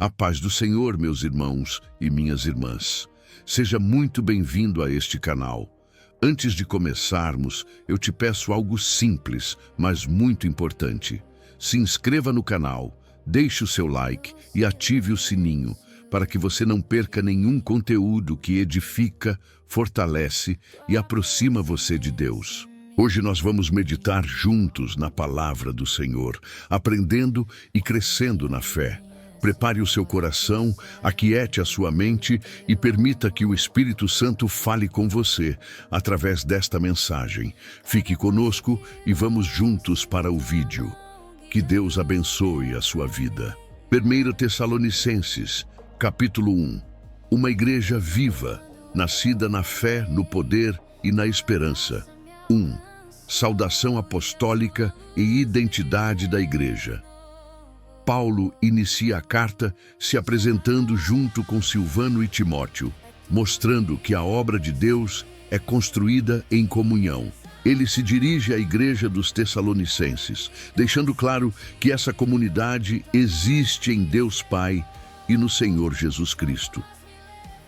A paz do Senhor, meus irmãos e minhas irmãs. Seja muito bem-vindo a este canal. Antes de começarmos, eu te peço algo simples, mas muito importante. Se inscreva no canal, deixe o seu like e ative o sininho, para que você não perca nenhum conteúdo que edifica, fortalece e aproxima você de Deus. Hoje nós vamos meditar juntos na palavra do Senhor, aprendendo e crescendo na fé. Prepare o seu coração, aquiete a sua mente e permita que o Espírito Santo fale com você através desta mensagem. Fique conosco e vamos juntos para o vídeo. Que Deus abençoe a sua vida. 1 Tessalonicenses, capítulo 1. Uma igreja viva, nascida na fé, no poder e na esperança. 1. Saudação apostólica e identidade da igreja. Paulo inicia a carta se apresentando junto com Silvano e Timóteo, mostrando que a obra de Deus é construída em comunhão. Ele se dirige à igreja dos Tessalonicenses, deixando claro que essa comunidade existe em Deus Pai e no Senhor Jesus Cristo.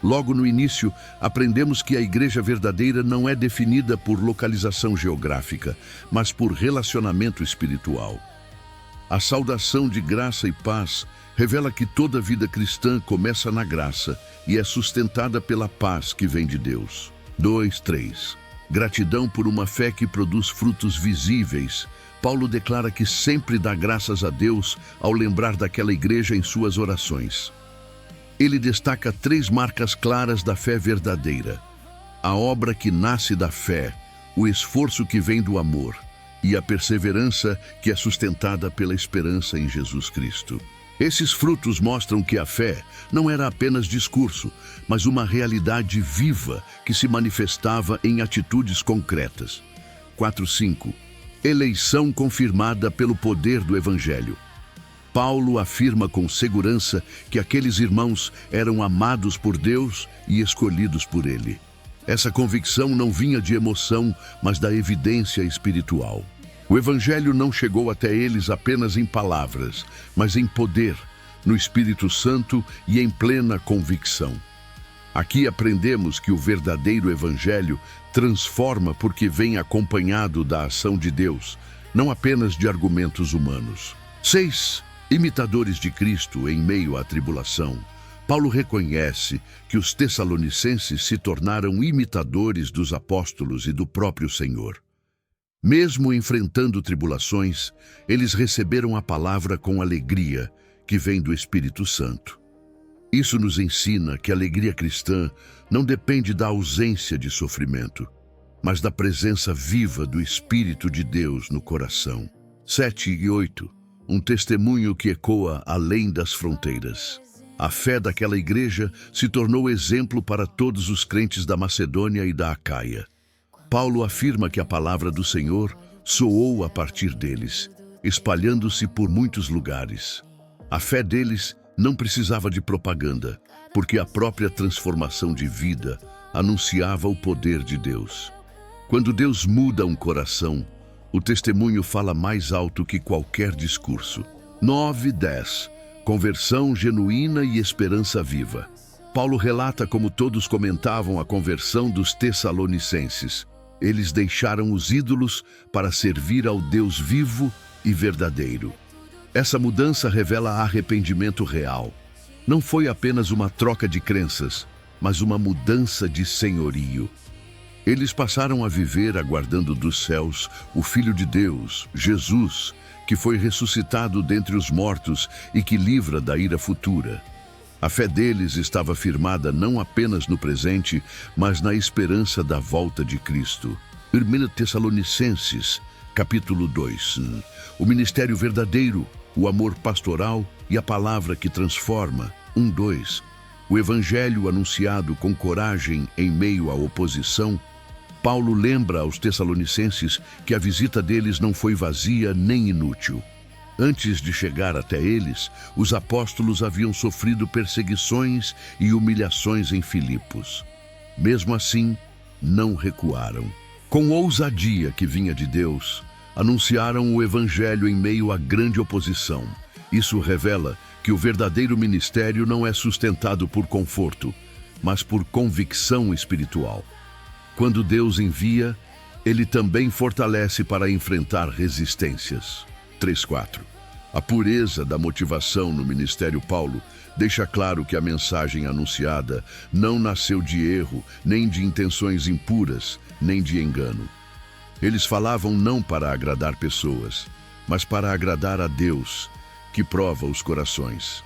Logo no início, aprendemos que a igreja verdadeira não é definida por localização geográfica, mas por relacionamento espiritual. A saudação de graça e paz revela que toda vida cristã começa na graça e é sustentada pela paz que vem de Deus. 2:3. Gratidão por uma fé que produz frutos visíveis. Paulo declara que sempre dá graças a Deus ao lembrar daquela igreja em suas orações. Ele destaca 3 marcas claras da fé verdadeira: a obra que nasce da fé, o esforço que vem do amor e a perseverança que é sustentada pela esperança em Jesus Cristo. Esses frutos mostram que a fé não era apenas discurso, mas uma realidade viva que se manifestava em atitudes concretas. 4:5. Eleição confirmada pelo poder do Evangelho. Paulo afirma com segurança que aqueles irmãos eram amados por Deus e escolhidos por Ele. Essa convicção não vinha de emoção, mas da evidência espiritual. O Evangelho não chegou até eles apenas em palavras, mas em poder, no Espírito Santo e em plena convicção. Aqui aprendemos que o verdadeiro Evangelho transforma porque vem acompanhado da ação de Deus, não apenas de argumentos humanos. 6. Imitadores de Cristo em meio à tribulação. Paulo reconhece que os tessalonicenses se tornaram imitadores dos apóstolos e do próprio Senhor. Mesmo enfrentando tribulações, eles receberam a palavra com alegria, que vem do Espírito Santo. Isso nos ensina que a alegria cristã não depende da ausência de sofrimento, mas da presença viva do Espírito de Deus no coração. 7 e 8. Um testemunho que ecoa além das fronteiras. A fé daquela igreja se tornou exemplo para todos os crentes da Macedônia e da Acaia. Paulo afirma que a palavra do Senhor soou a partir deles, espalhando-se por muitos lugares. A fé deles não precisava de propaganda, porque a própria transformação de vida anunciava o poder de Deus. Quando Deus muda um coração, o testemunho fala mais alto que qualquer discurso. 9:10. Conversão genuína e esperança viva. Paulo relata como todos comentavam a conversão dos tessalonicenses. Eles deixaram os ídolos para servir ao Deus vivo e verdadeiro. Essa mudança revela arrependimento real. Não foi apenas uma troca de crenças, mas uma mudança de senhorio. Eles passaram a viver aguardando dos céus o Filho de Deus, Jesus, que foi ressuscitado dentre os mortos e que livra da ira futura. A fé deles estava firmada não apenas no presente, mas na esperança da volta de Cristo. 1 Tessalonicenses, capítulo 2. O ministério verdadeiro, o amor pastoral e a palavra que transforma. 1:2. O Evangelho anunciado com coragem em meio à oposição. Paulo lembra aos tessalonicenses que a visita deles não foi vazia nem inútil. Antes de chegar até eles, os apóstolos haviam sofrido perseguições e humilhações em Filipos. Mesmo assim, não recuaram. Com ousadia que vinha de Deus, anunciaram o Evangelho em meio à grande oposição, Isso revela que o verdadeiro ministério não é sustentado por conforto, mas por convicção espiritual. Quando Deus envia, Ele também fortalece para enfrentar resistências. 3.4. A pureza da motivação no ministério Paulo deixa claro que a mensagem anunciada não nasceu de erro, nem de intenções impuras, nem de engano. Eles falavam não para agradar pessoas, mas para agradar a Deus, que prova os corações.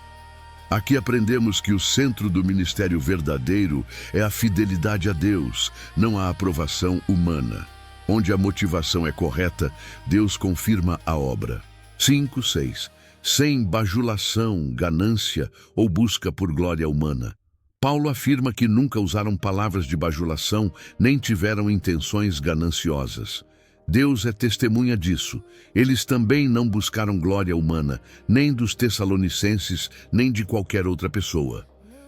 Aqui aprendemos que o centro do ministério verdadeiro é a fidelidade a Deus, não a aprovação humana. Onde a motivação é correta, Deus confirma a obra. 5.6. Sem bajulação, ganância ou busca por glória humana. Paulo afirma que nunca usaram palavras de bajulação, nem tiveram intenções gananciosas. Deus é testemunha disso. Eles também não buscaram glória humana, nem dos Tessalonicenses, nem de qualquer outra pessoa.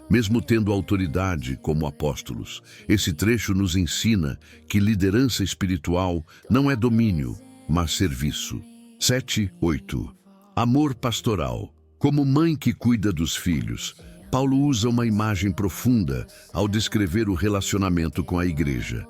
Mesmo tendo autoridade como apóstolos, esse trecho nos ensina que liderança espiritual não é domínio, mas serviço. 7.8. Amor pastoral. Como mãe que cuida dos filhos, Paulo usa uma imagem profunda ao descrever o relacionamento com a igreja.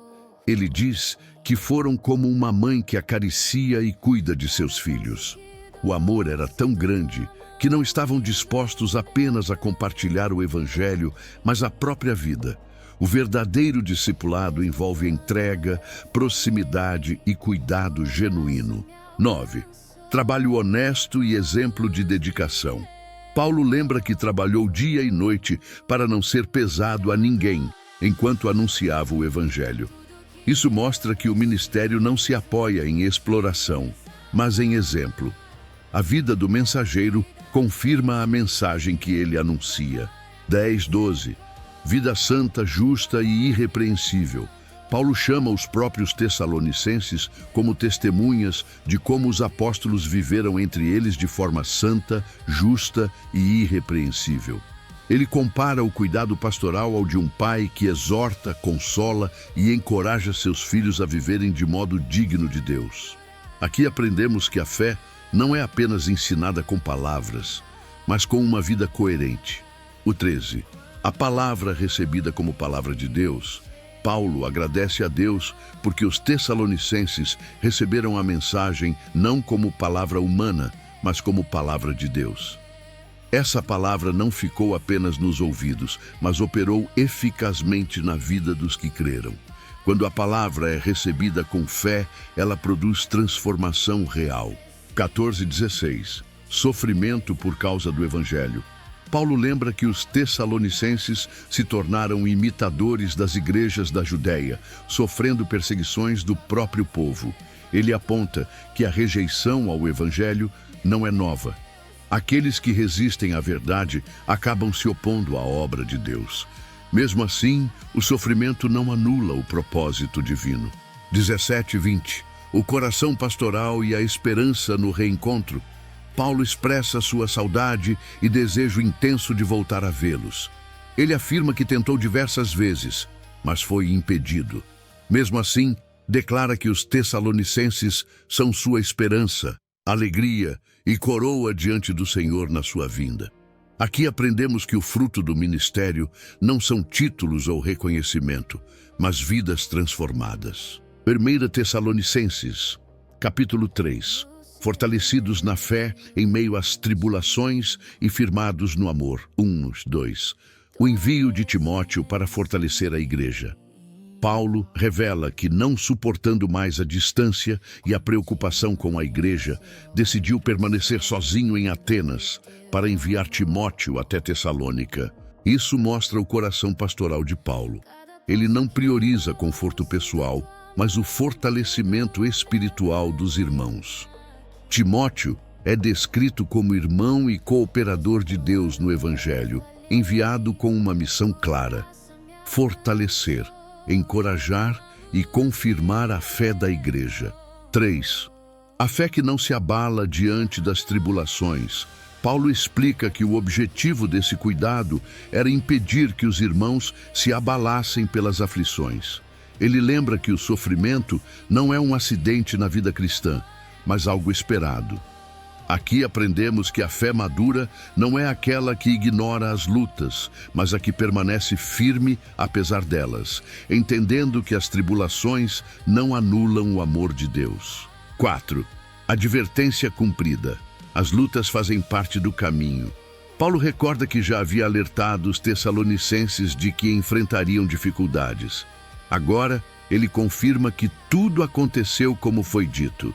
Ele diz que foram como uma mãe que acaricia e cuida de seus filhos. O amor era tão grande que não estavam dispostos apenas a compartilhar o evangelho, mas a própria vida. O verdadeiro discipulado envolve entrega, proximidade e cuidado genuíno. 9. Trabalho honesto e exemplo de dedicação. Paulo lembra que trabalhou dia e noite para não ser pesado a ninguém, enquanto anunciava o evangelho. Isso mostra que o ministério não se apoia em exploração, mas em exemplo. A vida do mensageiro confirma a mensagem que ele anuncia. 10.12. Vida santa, justa e irrepreensível. Paulo chama os próprios Tessalonicenses como testemunhas de como os apóstolos viveram entre eles de forma santa, justa e irrepreensível. Ele compara o cuidado pastoral ao de um pai que exorta, consola e encoraja seus filhos a viverem de modo digno de Deus. Aqui aprendemos que a fé não é apenas ensinada com palavras, mas com uma vida coerente. O 13. A palavra recebida como palavra de Deus. Paulo agradece a Deus porque os Tessalonicenses receberam a mensagem não como palavra humana, mas como palavra de Deus. Essa palavra não ficou apenas nos ouvidos, mas operou eficazmente na vida dos que creram. Quando a palavra é recebida com fé, ela produz transformação real. 14.16. Sofrimento por causa do Evangelho. Paulo lembra que os Tessalonicenses se tornaram imitadores das igrejas da Judéia, sofrendo perseguições do próprio povo. Ele aponta que a rejeição ao Evangelho não é nova. Aqueles que resistem à verdade acabam se opondo à obra de Deus. Mesmo assim, o sofrimento não anula o propósito divino. 17.20. O coração pastoral e a esperança no reencontro. Paulo expressa sua saudade e desejo intenso de voltar a vê-los. Ele afirma que tentou diversas vezes, mas foi impedido. Mesmo assim, declara que os Tessalonicenses são sua esperança, alegria e coroa diante do Senhor na sua vinda. Aqui aprendemos que o fruto do ministério não são títulos ou reconhecimento, mas vidas transformadas. 1 Tessalonicenses, capítulo 3. Fortalecidos na fé em meio às tribulações e firmados no amor. 1:2. O envio de Timóteo para fortalecer a igreja. Paulo revela que, não suportando mais a distância e a preocupação com a igreja, decidiu permanecer sozinho em Atenas para enviar Timóteo até Tessalônica. Isso mostra o coração pastoral de Paulo. Ele não prioriza conforto pessoal, mas o fortalecimento espiritual dos irmãos. Timóteo é descrito como irmão e cooperador de Deus no Evangelho, enviado com uma missão clara: fortalecer, encorajar e confirmar a fé da igreja. 3. A fé que não se abala diante das tribulações. Paulo explica que o objetivo desse cuidado era impedir que os irmãos se abalassem pelas aflições. Ele lembra que o sofrimento não é um acidente na vida cristã, mas algo esperado. Aqui aprendemos que a fé madura não é aquela que ignora as lutas, mas a que permanece firme apesar delas, entendendo que as tribulações não anulam o amor de Deus. 4. Advertência cumprida. As lutas fazem parte do caminho. Paulo recorda que já havia alertado os tessalonicenses de que enfrentariam dificuldades. Agora, ele confirma que tudo aconteceu como foi dito.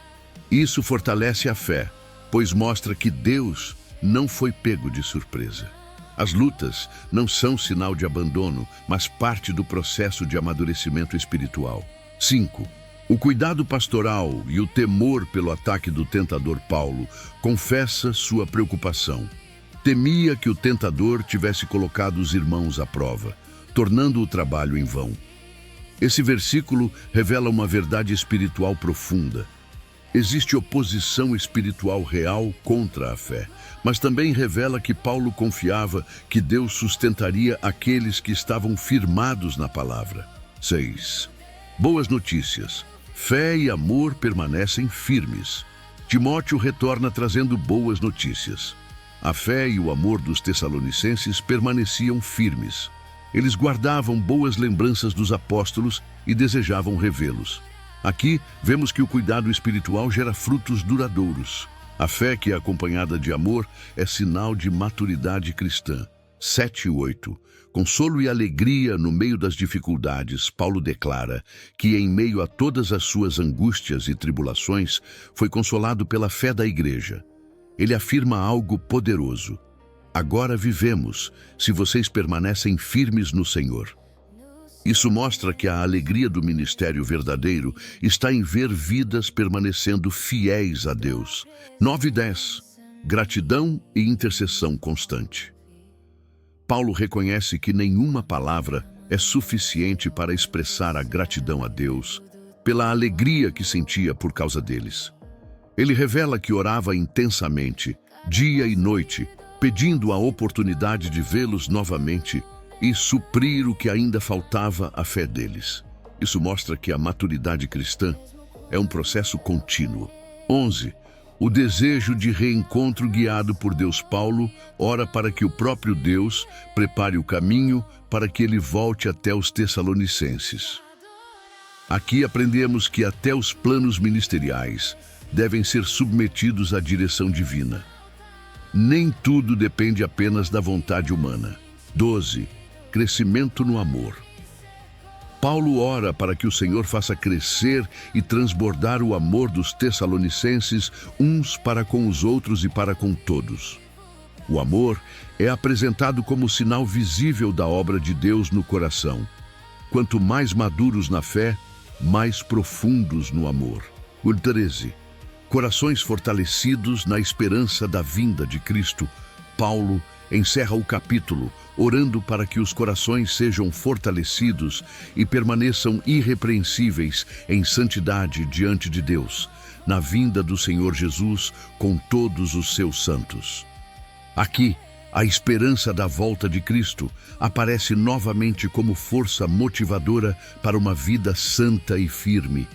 Isso fortalece a fé, pois mostra que Deus não foi pego de surpresa. As lutas não são sinal de abandono, mas parte do processo de amadurecimento espiritual. 5. O cuidado pastoral e o temor pelo ataque do tentador Paulo confessa sua preocupação. Temia que o tentador tivesse colocado os irmãos à prova, tornando o trabalho em vão. Esse versículo revela uma verdade espiritual profunda. Existe oposição espiritual real contra a fé, mas também revela que Paulo confiava que Deus sustentaria aqueles que estavam firmados na palavra. 6. Boas notícias. Fé e amor permanecem firmes. Timóteo retorna trazendo boas notícias. A fé e o amor dos tessalonicenses permaneciam firmes. Eles guardavam boas lembranças dos apóstolos e desejavam revê-los. Aqui, vemos que o cuidado espiritual gera frutos duradouros. A fé que é acompanhada de amor é sinal de maturidade cristã. 7 e 8. Consolo e alegria no meio das dificuldades, Paulo declara que em meio a todas as suas angústias e tribulações, foi consolado pela fé da igreja. Ele afirma algo poderoso. Agora vivemos, se vocês permanecem firmes no Senhor. Isso mostra que a alegria do ministério verdadeiro está em ver vidas permanecendo fiéis a Deus. 9 e 10. Gratidão e intercessão constante. Paulo reconhece que nenhuma palavra é suficiente para expressar a gratidão a Deus pela alegria que sentia por causa deles. Ele revela que orava intensamente, dia e noite, pedindo a oportunidade de vê-los novamente e suprir o que ainda faltava à fé deles. Isso mostra que a maturidade cristã é um processo contínuo. 11. O desejo de reencontro guiado por Deus. Paulo ora para que o próprio Deus prepare o caminho para que ele volte até os tessalonicenses. Aqui aprendemos que até os planos ministeriais devem ser submetidos à direção divina. Nem tudo depende apenas da vontade humana. 12. Crescimento no amor. Paulo ora para que o Senhor faça crescer e transbordar o amor dos tessalonicenses uns para com os outros e para com todos. O amor é apresentado como sinal visível da obra de Deus no coração. Quanto mais maduros na fé, mais profundos no amor. 13. Corações fortalecidos na esperança da vinda de Cristo. Paulo encerra o capítulo orando para que os corações sejam fortalecidos e permaneçam irrepreensíveis em santidade diante de Deus, na vinda do Senhor Jesus com todos os seus santos. Aqui, a esperança da volta de Cristo aparece novamente como força motivadora para uma vida santa e firme,